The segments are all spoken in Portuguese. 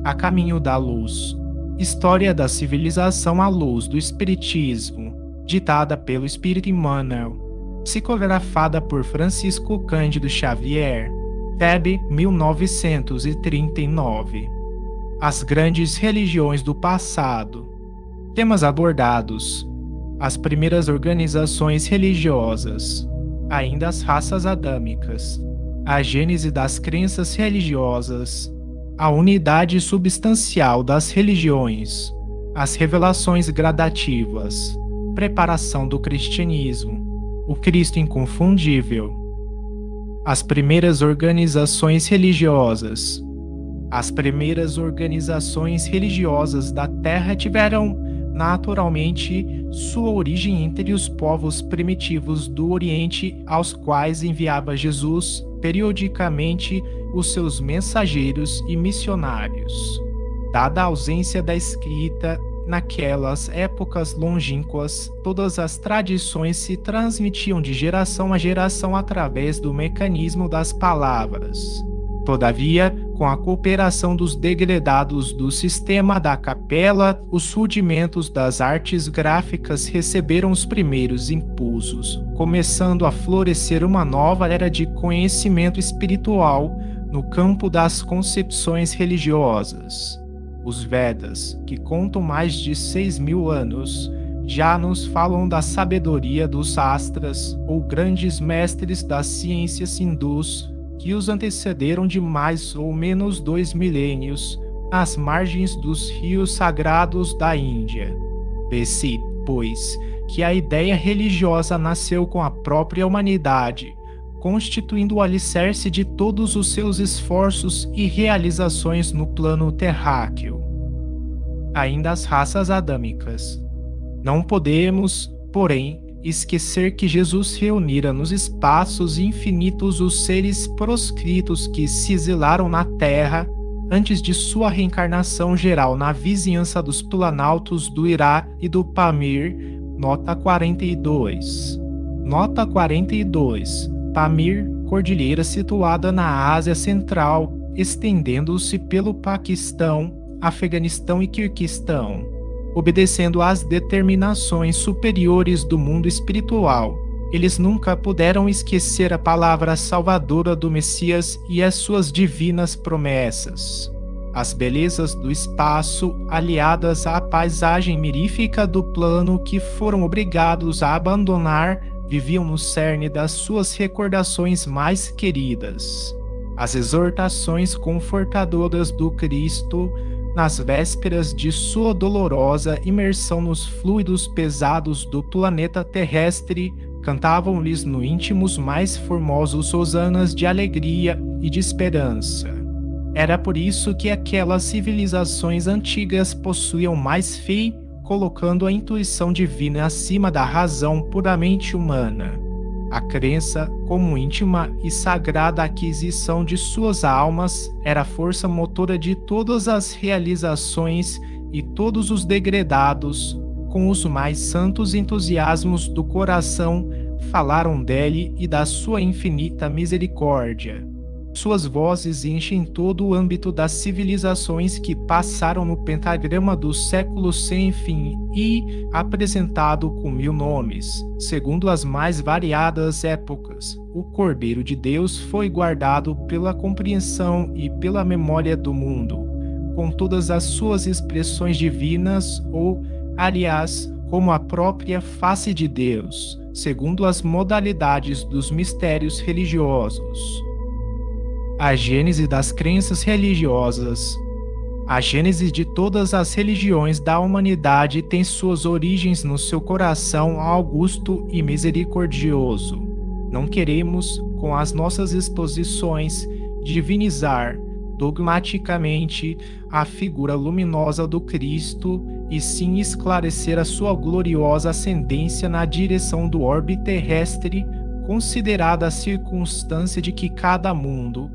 A Caminho da Luz. História da civilização à luz do Espiritismo, ditada pelo Espírito Emmanuel, psicografada por Francisco Cândido Xavier, FEB 1939. As grandes religiões do passado. Temas abordados: as primeiras organizações religiosas, ainda as raças adâmicas, a gênese das crenças religiosas, a unidade substancial das religiões, as revelações gradativas, preparação do cristianismo, o Cristo inconfundível. As primeiras organizações religiosas. As primeiras organizações religiosas da Terra tiveram, naturalmente, sua origem entre os povos primitivos do Oriente, aos quais enviava Jesus, periodicamente, os seus mensageiros e missionários. Dada a ausência da escrita, naquelas épocas longínquas, todas as tradições se transmitiam de geração a geração através do mecanismo das palavras. Todavia, com a cooperação dos degredados do sistema da capela, os rudimentos das artes gráficas receberam os primeiros impulsos, começando a florescer uma nova era de conhecimento espiritual no campo das concepções religiosas. Os Vedas, que contam mais de 6.000 anos, já nos falam da sabedoria dos astras ou grandes mestres das ciências hindus que os antecederam de mais ou menos 2 milênios, às margens dos rios sagrados da Índia. Vê-se, pois, que a ideia religiosa nasceu com a própria humanidade, constituindo o alicerce de todos os seus esforços e realizações no plano terráqueo. Ainda as raças adâmicas. Não podemos, porém, esquecer que Jesus reunira nos espaços infinitos os seres proscritos que se exilaram na Terra antes de sua reencarnação geral na vizinhança dos planaltos do Irá e do Pamir. Nota 42. Nota 42. Pamir, cordilheira situada na Ásia Central, estendendo-se pelo Paquistão, Afeganistão e Quirguistão, obedecendo às determinações superiores do mundo espiritual. Eles nunca puderam esquecer a palavra salvadora do Messias e as suas divinas promessas. As belezas do espaço, aliadas à paisagem mirífica do plano que foram obrigados a abandonar, viviam no cerne das suas recordações mais queridas. As exortações confortadoras do Cristo, nas vésperas de sua dolorosa imersão nos fluidos pesados do planeta terrestre, cantavam-lhes no íntimo os mais formosos hosanas de alegria e de esperança. Era por isso que aquelas civilizações antigas possuíam mais fé, colocando a intuição divina acima da razão puramente humana. A crença, como íntima e sagrada aquisição de suas almas, era a força motora de todas as realizações e todos os degredados, com os mais santos entusiasmos do coração, falaram dele e da sua infinita misericórdia. Suas vozes enchem todo o âmbito das civilizações que passaram no pentagrama do século sem fim e, apresentado com 1000 nomes, segundo as mais variadas épocas, o Cordeiro de Deus foi guardado pela compreensão e pela memória do mundo, com todas as suas expressões divinas ou, aliás, como a própria face de Deus, segundo as modalidades dos mistérios religiosos. A gênese das crenças religiosas. A gênese de todas as religiões da humanidade tem suas origens no seu coração augusto e misericordioso. Não queremos, com as nossas exposições, divinizar dogmaticamente a figura luminosa do Cristo, e sim esclarecer a sua gloriosa ascendência na direção do orbe terrestre, considerada a circunstância de que cada mundo,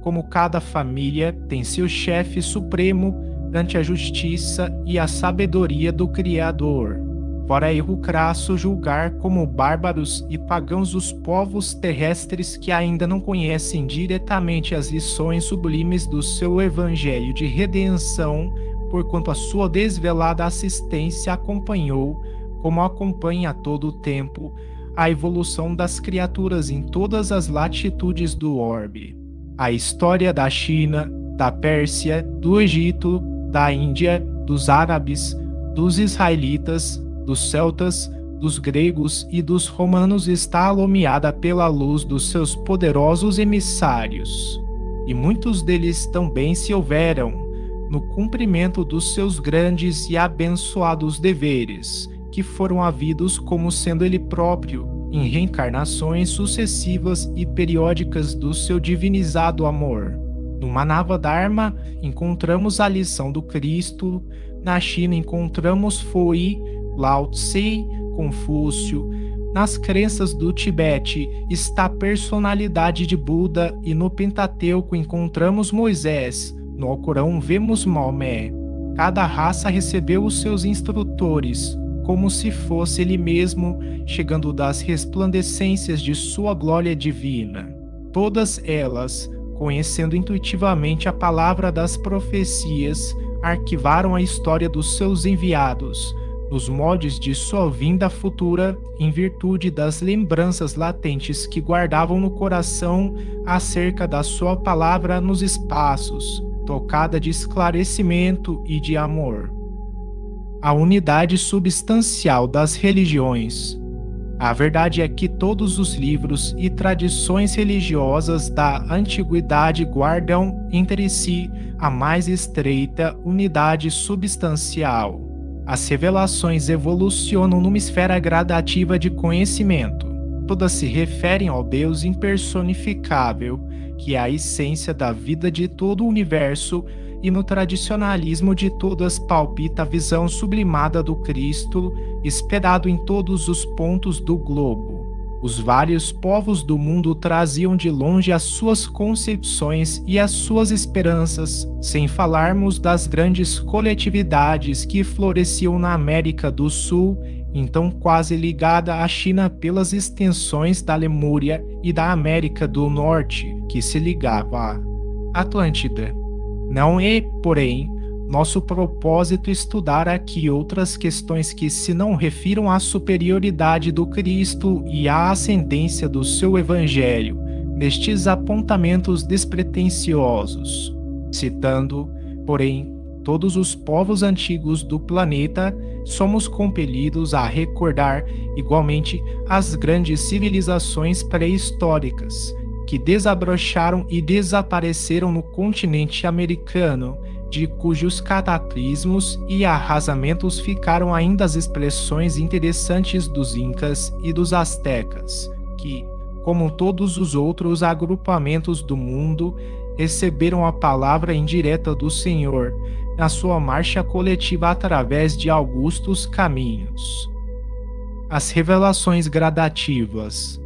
como cada família, tem seu chefe supremo ante a justiça e a sabedoria do Criador. Fora erro crasso julgar como bárbaros e pagãos os povos terrestres que ainda não conhecem diretamente as lições sublimes do seu evangelho de redenção, porquanto a sua desvelada assistência acompanhou, como acompanha a todo o tempo, a evolução das criaturas em todas as latitudes do orbe. A história da China, da Pérsia, do Egito, da Índia, dos árabes, dos israelitas, dos celtas, dos gregos e dos romanos está alumiada pela luz dos seus poderosos emissários, e muitos deles também se houveram no cumprimento dos seus grandes e abençoados deveres, que foram havidos como sendo ele próprio, em reencarnações sucessivas e periódicas do seu divinizado amor. No Manavadharma encontramos a lição do Cristo, na China encontramos Fui, Lao Tse, Confúcio, nas crenças do Tibete está a personalidade de Buda e no Pentateuco encontramos Moisés, no Alcorão vemos Maomé. Cada raça recebeu os seus instrutores, como se fosse ele mesmo, chegando das resplandecências de sua glória divina. Todas elas, conhecendo intuitivamente a palavra das profecias, arquivaram a história dos seus enviados, nos moldes de sua vinda futura, em virtude das lembranças latentes que guardavam no coração acerca da sua palavra nos espaços, tocada de esclarecimento e de amor. A unidade substancial das religiões. A verdade é que todos os livros e tradições religiosas da antiguidade guardam entre si a mais estreita unidade substancial. As revelações evolucionam numa esfera gradativa de conhecimento. Todas se referem ao Deus impersonificável, que é a essência da vida de todo o universo, e no tradicionalismo de todas palpita a visão sublimada do Cristo, esperado em todos os pontos do globo. Os vários povos do mundo traziam de longe as suas concepções e as suas esperanças, sem falarmos das grandes coletividades que floresciam na América do Sul, então quase ligada à China pelas extensões da Lemúria, e da América do Norte, que se ligava à Atlântida. Não é, porém, nosso propósito estudar aqui outras questões que se não refiram à superioridade do Cristo e à ascendência do seu Evangelho, nestes apontamentos despretensiosos, citando, porém, todos os povos antigos do planeta, somos compelidos a recordar igualmente as grandes civilizações pré-históricas, que desabrocharam e desapareceram no continente americano, de cujos cataclismos e arrasamentos ficaram ainda as expressões interessantes dos Incas e dos Aztecas, que, como todos os outros agrupamentos do mundo, receberam a palavra indireta do Senhor, na sua marcha coletiva através de augustos caminhos. As revelações gradativas.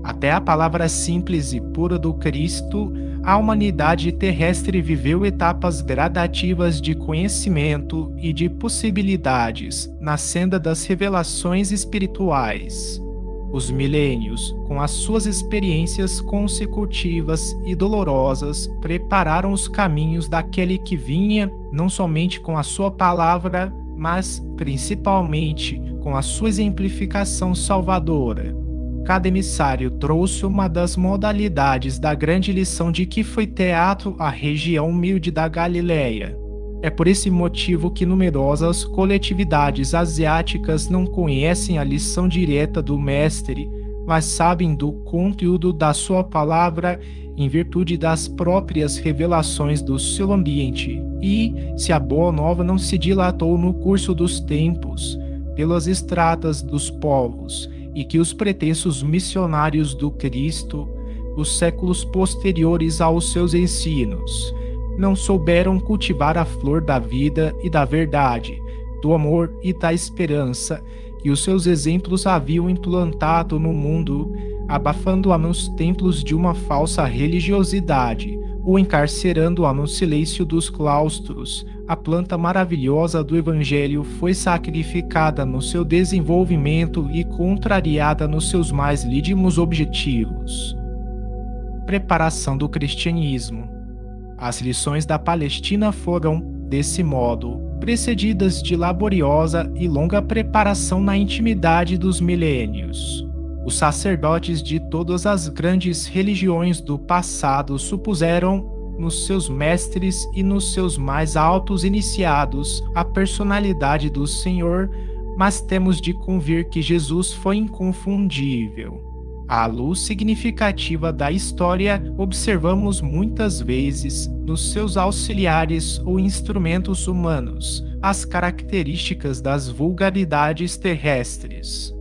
Até a palavra simples e pura do Cristo, a humanidade terrestre viveu etapas gradativas de conhecimento e de possibilidades na senda das revelações espirituais. Os milênios, com as suas experiências consecutivas e dolorosas, prepararam os caminhos daquele que vinha, não somente com a sua palavra, mas principalmente com a sua exemplificação salvadora. Cada emissário trouxe uma das modalidades da grande lição de que foi teatro a região humilde da Galileia. É por esse motivo que numerosas coletividades asiáticas não conhecem a lição direta do Mestre, mas sabem do conteúdo da sua palavra em virtude das próprias revelações do seu ambiente. E, se a Boa Nova não se dilatou no curso dos tempos, pelas estradas dos povos, e que os pretensos missionários do Cristo, os séculos posteriores aos seus ensinos, não souberam cultivar a flor da vida e da verdade, do amor e da esperança, que os seus exemplos haviam implantado no mundo, abafando-a nos templos de uma falsa religiosidade, ou encarcerando-a no silêncio dos claustros, a planta maravilhosa do Evangelho foi sacrificada no seu desenvolvimento e contrariada nos seus mais legítimos objetivos. Preparação do cristianismo. As lições da Palestina foram, desse modo, precedidas de laboriosa e longa preparação na intimidade dos milênios. Os sacerdotes de todas as grandes religiões do passado supuseram nos seus mestres e nos seus mais altos iniciados a personalidade do Senhor, mas temos de convir que Jesus foi inconfundível. À luz significativa da história, observamos muitas vezes, nos seus auxiliares ou instrumentos humanos, as características das vulgaridades terrestres.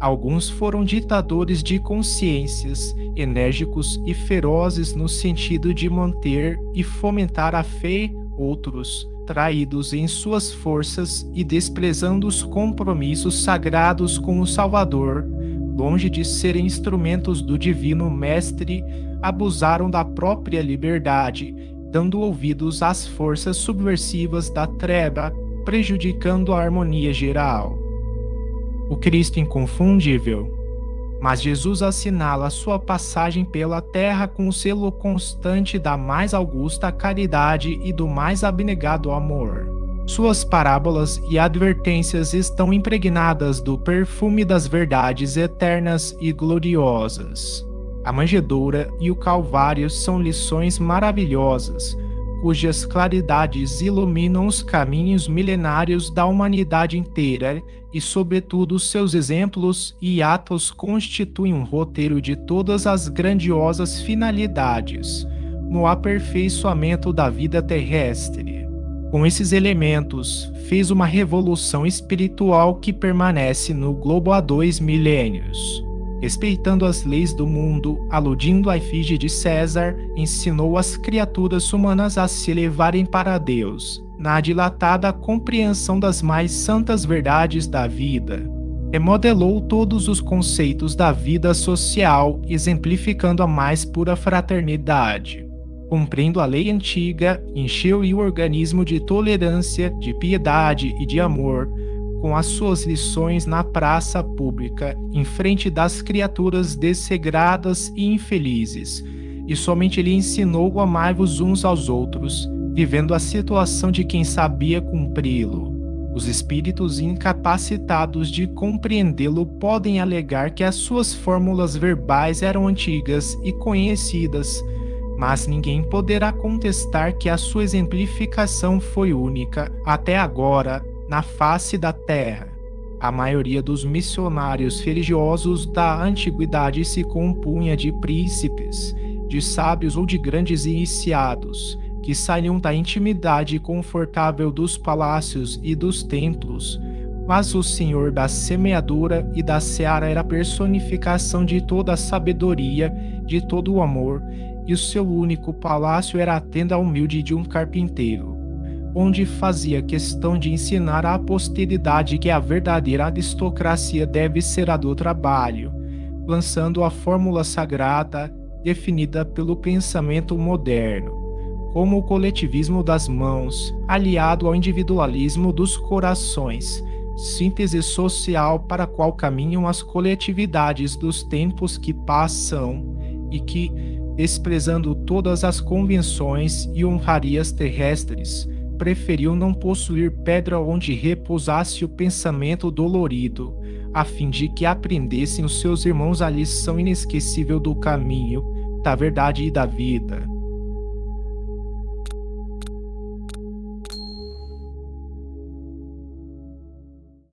Alguns foram ditadores de consciências, enérgicos e ferozes no sentido de manter e fomentar a fé, outros, traídos em suas forças e desprezando os compromissos sagrados com o Salvador, longe de serem instrumentos do Divino Mestre, abusaram da própria liberdade, dando ouvidos às forças subversivas da treva, prejudicando a harmonia geral. O Cristo inconfundível. Mas Jesus assinala sua passagem pela terra com o selo constante da mais augusta caridade e do mais abnegado amor. Suas parábolas e advertências estão impregnadas do perfume das verdades eternas e gloriosas. A manjedoura e o Calvário são lições maravilhosas, cujas claridades iluminam os caminhos milenários da humanidade inteira e, sobretudo, seus exemplos e atos constituem um roteiro de todas as grandiosas finalidades no aperfeiçoamento da vida terrestre. Com esses elementos, fez uma revolução espiritual que permanece no globo há 2 milênios. Respeitando as leis do mundo, aludindo à efígie de César, ensinou as criaturas humanas a se elevarem para Deus, na dilatada compreensão das mais santas verdades da vida. Remodelou todos os conceitos da vida social, exemplificando a mais pura fraternidade. Cumprindo a lei antiga, encheu o organismo de tolerância, de piedade e de amor, com as suas lições na praça pública, em frente das criaturas desregradas e infelizes, e somente lhe ensinou amai-vos uns aos outros, vivendo a situação de quem sabia cumpri-lo. Os espíritos incapacitados de compreendê-lo podem alegar que as suas fórmulas verbais eram antigas e conhecidas, mas ninguém poderá contestar que a sua exemplificação foi única, até agora, na face da terra. A maioria dos missionários religiosos da antiguidade se compunha de príncipes, de sábios ou de grandes iniciados, que saíam da intimidade confortável dos palácios e dos templos, mas o Senhor da semeadura e da seara era a personificação de toda a sabedoria, de todo o amor, e o seu único palácio era a tenda humilde de um carpinteiro, onde fazia questão de ensinar à posteridade que a verdadeira aristocracia deve ser a do trabalho, lançando a fórmula sagrada definida pelo pensamento moderno, como o coletivismo das mãos, aliado ao individualismo dos corações, síntese social para a qual caminham as coletividades dos tempos que passam e que, desprezando todas as convenções e honrarias terrestres, preferiu não possuir pedra onde repousasse o pensamento dolorido, a fim de que aprendessem os seus irmãos a lição inesquecível do caminho, da verdade e da vida.